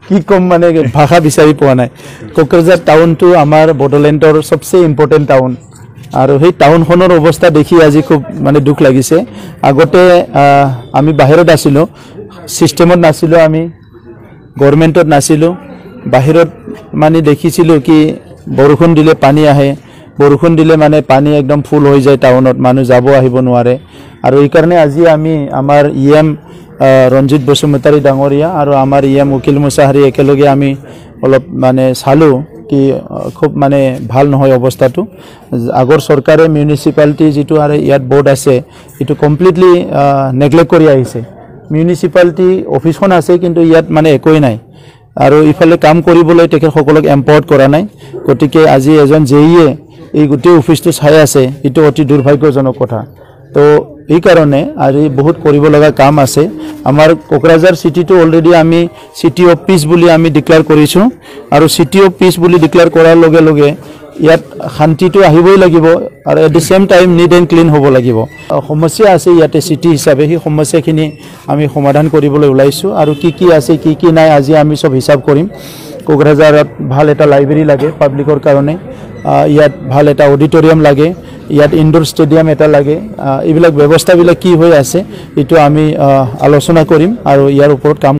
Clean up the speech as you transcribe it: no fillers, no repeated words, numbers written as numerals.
কি কম মানে ভাষা বিচাৰি পোৱা নাই কোকৰাঝাৰ টাউনটো আমাৰ বড়োলেণ্ডৰ সবচেয়ে ইম্পৰ্টেন্ট টাউন আৰু সেই টাউনখনৰ অৱস্থা দেখি আজি খুব মানে দুখ লাগিছে আগতে আমি বাহিৰত আছিলো সিস্টেমত নাছিলো আমি গভৰ্ণমেণ্টত নাছিলো বাহিৰত মানে দেখিছিলো কি বৰষুণ দিলে পানী আহে বৰষুণ দিলে মানে পানী একদম ফুল হৈ যায় টাউনত মানুহ যাব আহিব নোৱাৰে আৰু এই কাৰণে আজি আমি আমাৰ ইএম ৰঞ্জিত বসুমতাৰী ডাঙৰীয়া আৰু আমাৰ ইএম উকিল মুছাহাৰী একেলগে আমি অলপ মানে চালো কি খুব মানে ভাল নহয় অৱস্থাটো আগৰ চৰকাৰে মিউনিসিপালিটি যেটো আৰু ইয়াত বোৰ্ড আছে এটো কমপ্লিটলি নেগলেক্ট কৰি আহিছে মিউনিসিপালিটি অফিসখন আছে কিন্তু ইয়াত মানে একোই নাই আৰু ইফালে কাম কৰিবলৈ তেখেত সকলক এম্পাৱাৰ্ড কৰা নাই গতিকে আজি এজন জেইয়ে এই গোটেই অফিসটো চাই আছে এটো অতি দুৰ্ভাগ্যজনক কথা তো এই কাৰণে আজি বহুত কৰিব লগা কাম আছে আমাৰ কোকৰাঝাৰ সিটিটো অলৰেডি আমি সিটি অফ পিস বুলি আমি ডিক্লেয়াৰ কৰিছো আৰু সিটি অফ পিস বুলি ডিক্লেয়াৰ কৰাৰ লগে লগে ইয়াত শান্তিটো আহিবই লাগিব আৰু at the same time neat and clean হ'ব লাগিব সমস্যা আছে ইয়াতে সিটি হিচাপে সেই সমস্যাখিনি আমি সমাধান কৰিবলৈ ওলাইছো আৰু কি আছে কি নাই আজি আমি সব হিসাব কৰিম কোকৰাঝাৰত ভাল এটা লাইব্ৰেৰী লাগে পাব্লিকৰ কাৰণে ইয়াত ভাল এটা অডিটৰিয়াম লাগে ইয়াত ইনডোৰ ষ্টেডিয়াম এটা লাগে এইবিলাক ব্যৱস্থাবিলাক কি হৈ আছে এটো আমি আলোচনা কৰিম আৰু ইয়াৰ ওপৰত কাম